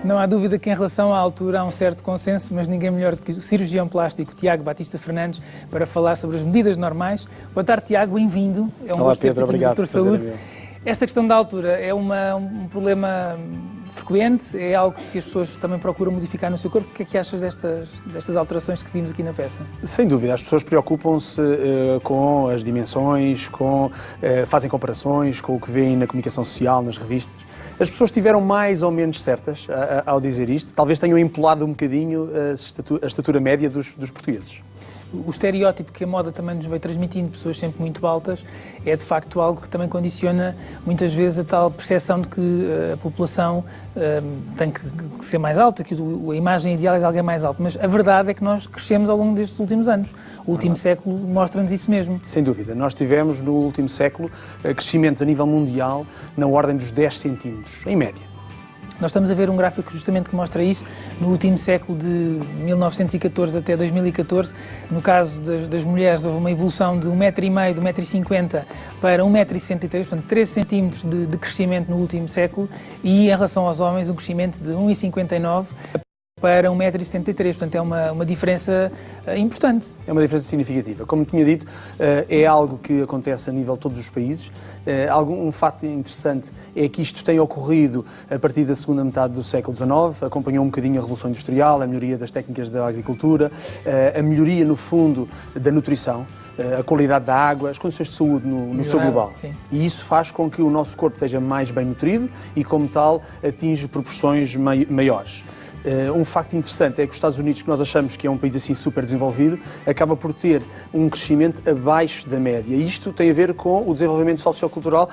Não há dúvida que em relação à altura há um certo consenso, mas ninguém melhor do que o cirurgião plástico Tiago Batista Fernandes para falar sobre as medidas normais. Boa tarde, Tiago, bem-vindo. É um gosto ter-te aqui no Doutor Saúde. Esta questão da altura é um problema frequente? É algo que as pessoas também procuram modificar no seu corpo? O que é que achas destas alterações que vimos aqui na peça? Sem dúvida, as pessoas preocupam-se com as dimensões, fazem comparações com o que veem na comunicação social, nas revistas. As pessoas estiveram mais ou menos certas ao dizer isto, talvez tenham empolado um bocadinho a estatura média dos portugueses. O estereótipo que a moda também nos veio transmitindo, pessoas sempre muito altas, é de facto algo que também condiciona muitas vezes a tal percepção de que a população tem que ser mais alta, que a imagem ideal é de alguém mais alto. Mas a verdade é que nós crescemos ao longo destes últimos anos. O último século mostra-nos isso mesmo. Sem dúvida. Nós tivemos no último século crescimentos a nível mundial na ordem dos 10 centímetros, em média. Nós estamos a ver um gráfico justamente que mostra isso no último século de 1914 até 2014. No caso das mulheres houve uma evolução de 1,5 m, de 1,50 m para 1,63 m, portanto 13 centímetros de crescimento no último século, e em relação aos homens um crescimento de 1,59 m para 1,73 m, portanto é uma diferença importante. É uma diferença significativa. Como tinha dito, é algo que acontece a nível de todos os países. Um fato interessante é que isto tem ocorrido a partir da segunda metade do século XIX, acompanhou um bocadinho a Revolução Industrial, a melhoria das técnicas da agricultura, a melhoria, no fundo, da nutrição, a qualidade da água, as condições de saúde no seu global. Sim. E isso faz com que o nosso corpo esteja mais bem nutrido e, como tal, atinge proporções maiores. Um facto interessante é que os Estados Unidos, que nós achamos que é um país assim super desenvolvido, acaba por ter um crescimento abaixo da média. E isto tem a ver com o desenvolvimento sociocultural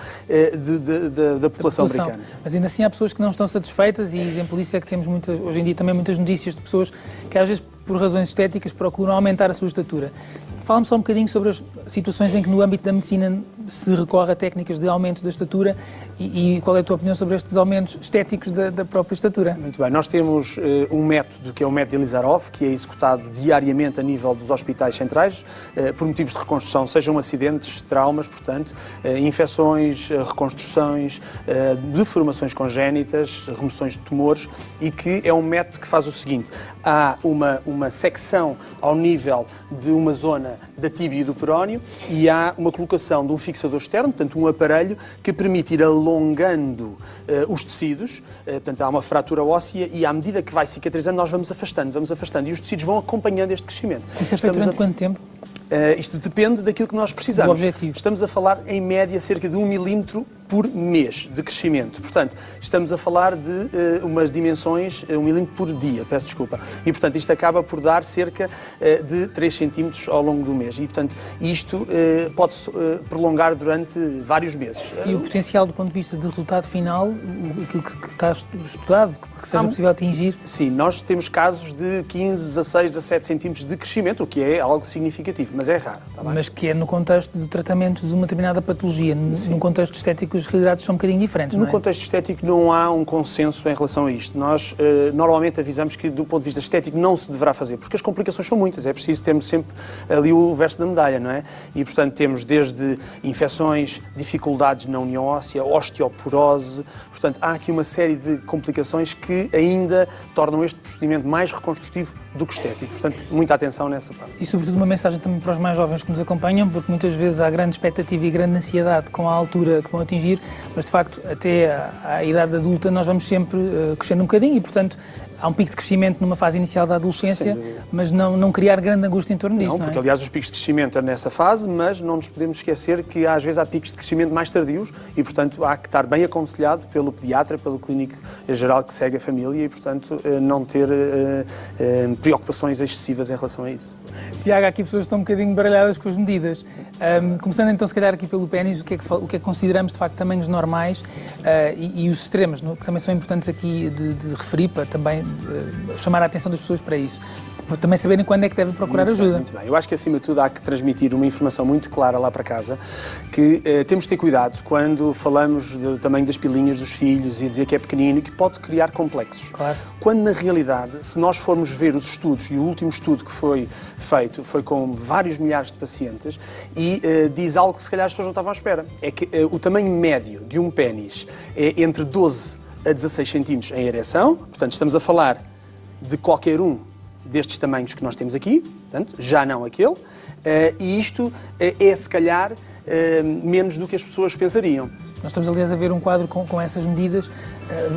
da população americana. Mas ainda assim há pessoas que não estão satisfeitas, e exemplo disso é que temos hoje em dia também muitas notícias de pessoas que às vezes por razões estéticas procuram aumentar a sua estatura. Fala-me só um bocadinho sobre as situações em que no âmbito da medicina se recorre a técnicas de aumento da estatura e qual é a tua opinião sobre estes aumentos estéticos da própria estatura? Muito bem, nós temos um método que é o método de Elizarov, que é executado diariamente a nível dos hospitais centrais, por motivos de reconstrução, sejam acidentes, traumas, portanto, infecções, reconstruções, deformações congénitas, remoções de tumores, e que é um método que faz o seguinte: há uma secção ao nível de uma zona da tíbia e do perónio e há uma colocação de um fixador externo, portanto um aparelho que permite ir alongando os tecidos, portanto há uma fratura óssea e à medida que vai cicatrizando nós vamos afastando e os tecidos vão acompanhando este crescimento. Isso é feito durante quanto tempo? Isto depende daquilo que nós precisamos. O objetivo. Estamos a falar em média cerca de 1 milímetro por mês de crescimento. Portanto, estamos a falar de umas dimensões, 1 milímetro por dia, peço desculpa. E, portanto, isto acaba por dar cerca de 3 centímetros ao longo do mês. E, portanto, isto pode-se prolongar durante vários meses. E o potencial do ponto de vista de resultado final, aquilo que está estudado, que seja possível atingir? Sim, nós temos casos de 15, 16, 17 centímetros de crescimento, o que é algo significativo, mas é raro. Tá bem? Mas que é no contexto de tratamento de uma determinada patologia. Num contexto estético as realidades são um bocadinho diferentes, não é? No contexto estético não há um consenso em relação a isto. Nós normalmente avisamos que do ponto de vista estético não se deverá fazer, porque as complicações são muitas, é preciso termos sempre ali o verso da medalha, não é? E portanto temos desde infecções, dificuldades na união óssea, osteoporose, portanto há aqui uma série de complicações que ainda tornam este procedimento mais reconstrutivo do que estético. Portanto, muita atenção nessa parte. E sobretudo uma mensagem também para os mais jovens que nos acompanham, porque muitas vezes há grande expectativa e grande ansiedade com a altura que vão atingir, mas de facto até à idade adulta nós vamos sempre crescendo um bocadinho e portanto há um pico de crescimento numa fase inicial da adolescência, mas não criar grande angústia em torno disso, não é? Porque aliás os picos de crescimento é nessa fase, mas não nos podemos esquecer que às vezes há picos de crescimento mais tardios e portanto há que estar bem aconselhado pelo pediatra, pelo clínico geral que segue a família e portanto não ter preocupações excessivas em relação a isso. Tiago, aqui pessoas estão um bocadinho baralhadas com as medidas. Começando então se calhar aqui pelo pénis, o que é que consideramos de facto tamanhos normais e os extremos, que também são importantes aqui de referir para também chamar a atenção das pessoas para isso. Para também saberem quando é que devem procurar ajuda. Muito bem. Eu acho que acima de tudo há que transmitir uma informação muito clara lá para casa, que temos de ter cuidado quando falamos do tamanho das pilinhas dos filhos e dizer que é pequenino e que pode criar complexos. Claro. Quando na realidade, se nós formos ver os estudos, e o último estudo que foi feito foi com vários milhares de pacientes e diz algo que se calhar as pessoas não estavam à espera. É que o tamanho médio de um pénis é entre 12 a 16 centímetros em ereção, portanto estamos a falar de qualquer um destes tamanhos que nós temos aqui, portanto, já não aquele, e isto é se calhar menos do que as pessoas pensariam. Nós estamos, aliás, a ver um quadro com essas medidas.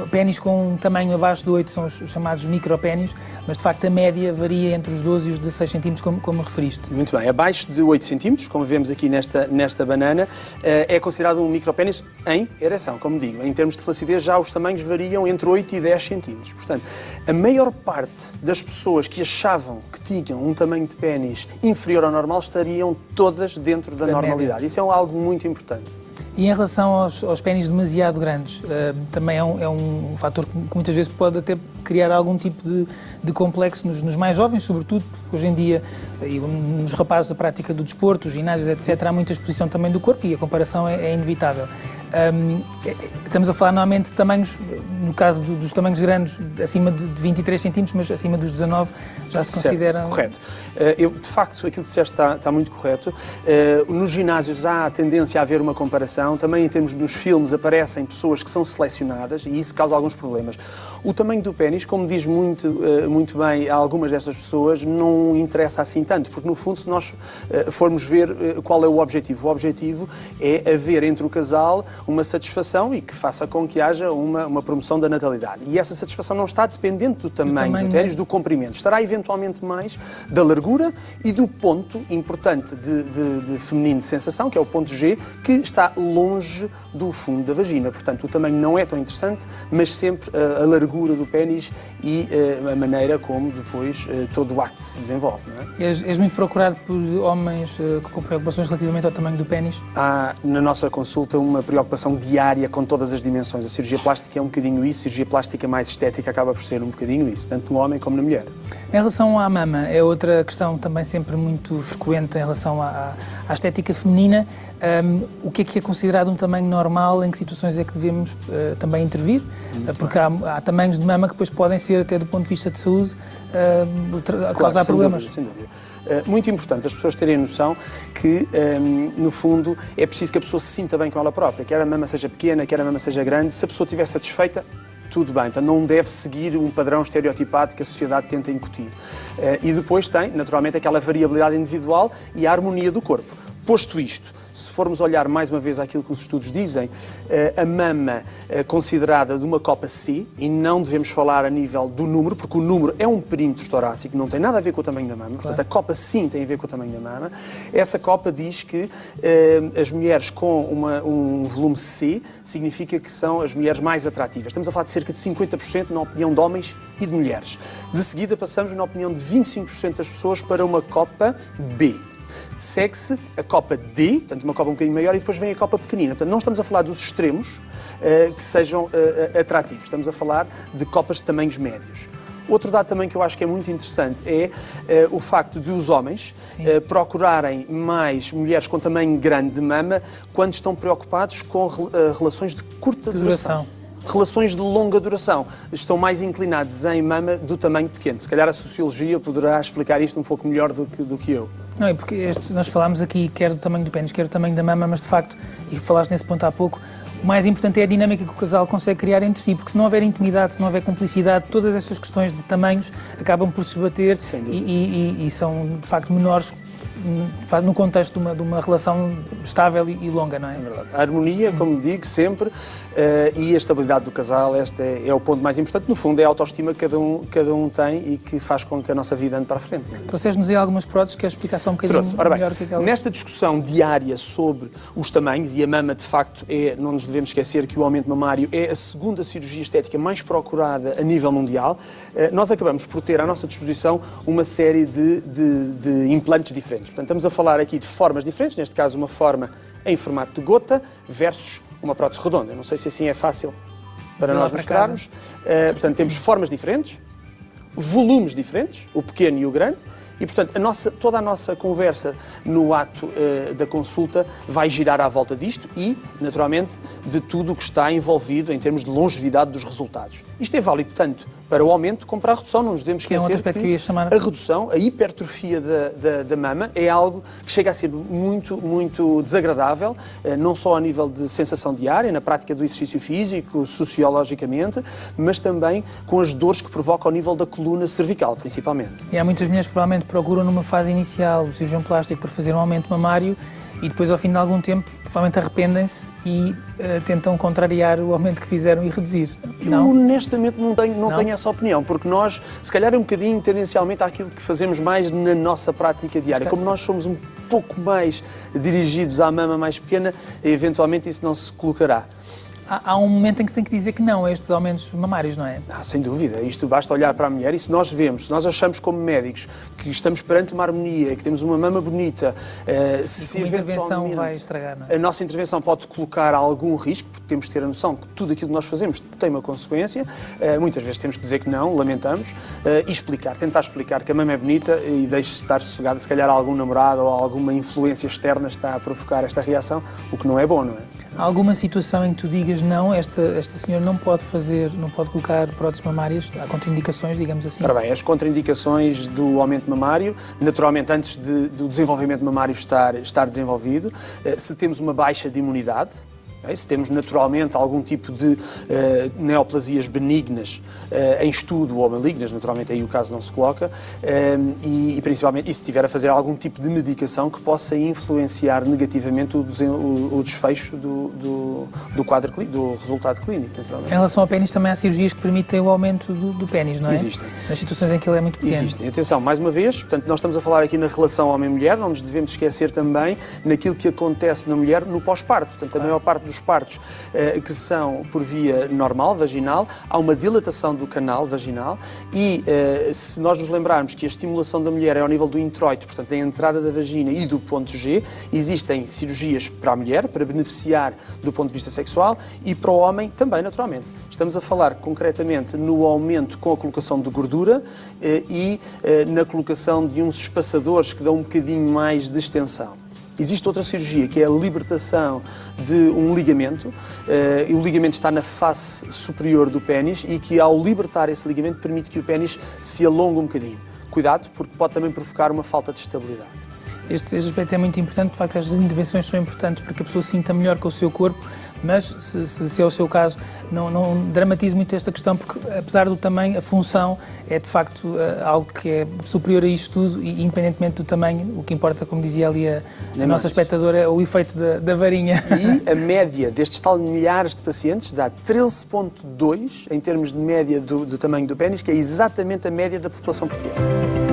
Pénis com um tamanho abaixo de 8 são os chamados micropénis, mas de facto a média varia entre os 12 e os 16 centímetros, como referiste. Muito bem. Abaixo de 8 centímetros, como vemos aqui nesta banana, é considerado um micropénis em ereção, como digo. Em termos de flacidez, já os tamanhos variam entre 8 e 10 centímetros. Portanto, a maior parte das pessoas que achavam que tinham um tamanho de pénis inferior ao normal estariam todas dentro da normalidade. Média. Isso é algo muito importante. E em relação aos pénis demasiado grandes, também é um fator que muitas vezes pode até criar algum tipo de complexo nos mais jovens, sobretudo, porque hoje em dia, nos rapazes, a prática do desporto, os ginásios, etc., há muita exposição também do corpo e a comparação é inevitável. Estamos a falar normalmente de tamanhos, no caso dos tamanhos grandes, acima de 23 centímetros, mas acima dos 19 já se considera... Correto. De facto, aquilo que disseste está muito correto. Nos ginásios há a tendência a haver uma comparação. Também em termos nos filmes aparecem pessoas que são selecionadas e isso causa alguns problemas. O tamanho do pénis, como diz muito bem a algumas destas pessoas, não interessa assim tanto, porque no fundo, se nós formos ver qual é o objetivo é haver entre o casal uma satisfação e que faça com que haja uma promoção da natalidade. E essa satisfação não está dependente do tamanho do ténis, do comprimento. Estará eventualmente mais da largura e do ponto importante de feminino de sensação, que é o ponto G, que está longe do fundo da vagina. Portanto, o tamanho não é tão interessante, mas sempre a largura do pénis e a maneira como depois todo o acto se desenvolve. Não é? És muito procurado por homens com preocupações relativamente ao tamanho do pénis? Há na nossa consulta uma preocupação diária com todas as dimensões. A cirurgia plástica é um bocadinho isso, a cirurgia plástica mais estética acaba por ser um bocadinho isso, tanto no homem como na mulher. Em relação à mama, é outra questão também sempre muito frequente em relação à estética feminina. O que é considerado um tamanho normal? Em que situações é que devemos também intervir? Porque há tamanhos de mama que depois podem ser, até do ponto de vista de saúde, causar problemas. Sem dúvida. Muito importante as pessoas terem a noção que, no fundo, é preciso que a pessoa se sinta bem com ela própria. Quer a mama seja pequena, quer a mama seja grande, se a pessoa estiver satisfeita, tudo bem. Então não deve seguir um padrão estereotipado que a sociedade tenta incutir. E depois tem, naturalmente, aquela variabilidade individual e a harmonia do corpo. Posto isto, se formos olhar mais uma vez àquilo que os estudos dizem, a mama considerada de uma copa C, e não devemos falar a nível do número, porque o número é um perímetro torácico, não tem nada a ver com o tamanho da mama, claro. Portanto a copa sim tem a ver com o tamanho da mama. Essa copa diz que as mulheres com um volume C significa que são as mulheres mais atrativas. Estamos a falar de cerca de 50% na opinião de homens e de mulheres. De seguida passamos na opinião de 25% das pessoas para uma copa B. Segue-se a copa D, portanto uma copa um bocadinho maior, e depois vem a copa pequenina. Portanto, não estamos a falar dos extremos que sejam atrativos, estamos a falar de copas de tamanhos médios. Outro dado também que eu acho que é muito interessante é o facto de os homens procurarem mais mulheres com tamanho grande de mama quando estão preocupados com relações de curta duração. Relações de longa duração. Estão mais inclinados em mama do tamanho pequeno. Se calhar a sociologia poderá explicar isto um pouco melhor do que eu. Não, é porque nós falámos aqui quer do tamanho do pénis, quer do tamanho da mama, mas de facto, e falaste nesse ponto há pouco, o mais importante é a dinâmica que o casal consegue criar entre si, porque se não houver intimidade, se não houver cumplicidade, todas estas questões de tamanhos acabam por se bater e são de facto menores no contexto de uma relação estável e longa, não é? É verdade. A harmonia, como digo, sempre, e a estabilidade do casal, este é o ponto mais importante. No fundo, é a autoestima que cada um tem e que faz com que a nossa vida ande para a frente. Trouxeste-nos aí algumas próteses, queres explicar só um bocadinho melhor o que é que elas... Nesta discussão diária sobre os tamanhos, e a mama, de facto, não nos devemos esquecer que o aumento mamário é a segunda cirurgia estética mais procurada a nível mundial, nós acabamos por ter à nossa disposição uma série de implantes diferentes. Portanto, estamos a falar aqui de formas diferentes, neste caso uma forma em formato de gota versus uma prótese redonda. Eu não sei se assim é fácil para nós mostrarmos. Portanto, temos formas diferentes, volumes diferentes, o pequeno e o grande, e, portanto, toda a nossa conversa no ato da consulta vai girar à volta disto e, naturalmente, de tudo o que está envolvido em termos de longevidade dos resultados. Isto é válido tanto para o aumento como para a redução. Não nos devemos esquecer outro aspecto que eu ia chamar. A redução, a hipertrofia da mama é algo que chega a ser muito desagradável, não só a nível de sensação diária, na prática do exercício físico, sociologicamente, mas também com as dores que provoca ao nível da coluna cervical, principalmente. E há muitas mulheres que provavelmente procuram numa fase inicial o cirurgião plástico para fazer um aumento mamário e depois, ao fim de algum tempo, provavelmente arrependem-se e tentam contrariar o aumento que fizeram e reduzir. Eu honestamente não tenho essa opinião, porque nós, se calhar é um bocadinho tendencialmente àquilo que fazemos mais na nossa prática diária. Como nós somos um pouco mais dirigidos à mama mais pequena, eventualmente isso não se colocará. Há um momento em que se tem que dizer que não a estes aumentos mamários, não é? Sem dúvida. Isto basta olhar para a mulher e se nós vemos, se nós achamos como médicos que estamos perante uma harmonia, que temos uma mama bonita, se a intervenção vai estragar, não é? A nossa intervenção pode colocar algum risco, porque temos que ter a noção que tudo aquilo que nós fazemos tem uma consequência, muitas vezes temos que dizer que não, lamentamos, e tentar explicar que a mama é bonita e deixe-se estar sossegada, se calhar algum namorado ou alguma influência externa está a provocar esta reação, o que não é bom, não é? Há alguma situação em que tu digas não, esta senhora não pode colocar próteses mamárias? Há contraindicações, digamos assim? Ora bem, as contraindicações do aumento mamário, naturalmente antes do desenvolvimento mamário estar desenvolvido, se temos uma baixa de imunidade, se temos naturalmente algum tipo de neoplasias benignas em estudo ou malignas, naturalmente aí o caso não se coloca, e principalmente se estiver a fazer algum tipo de medicação que possa influenciar negativamente o desfecho do quadro, do resultado clínico, naturalmente. Em relação ao pénis também há cirurgias que permitem o aumento do pénis, não é? Existem. Nas situações em que ele é muito pequeno. Existem. Atenção, mais uma vez, portanto, nós estamos a falar aqui na relação homem-mulher, não nos devemos esquecer também naquilo que acontece na mulher no pós-parto. Portanto, a maior parte dos partos que são por via normal, vaginal, há uma dilatação do canal vaginal e se nós nos lembrarmos que a estimulação da mulher é ao nível do introito, portanto, da entrada da vagina e do ponto G, existem cirurgias para a mulher, para beneficiar do ponto de vista sexual e para o homem também, naturalmente. Estamos a falar concretamente no aumento com a colocação de gordura e na colocação de uns espaçadores que dão um bocadinho mais de extensão. Existe outra cirurgia, que é a libertação de um ligamento, e o ligamento está na face superior do pénis e que, ao libertar esse ligamento, permite que o pénis se alongue um bocadinho. Cuidado, porque pode também provocar uma falta de estabilidade. Este aspecto é muito importante, de facto, estas intervenções são importantes para que a pessoa se sinta melhor com o seu corpo, mas, se é o seu caso, não dramatize muito esta questão, porque, apesar do tamanho, a função é, de facto, algo que é superior a isto tudo e, independentemente do tamanho, o que importa, como dizia ali a nossa espectadora, é o efeito da varinha. E a média destes tal milhares de pacientes dá 13,2 em termos de média do tamanho do pénis, que é exatamente a média da população portuguesa.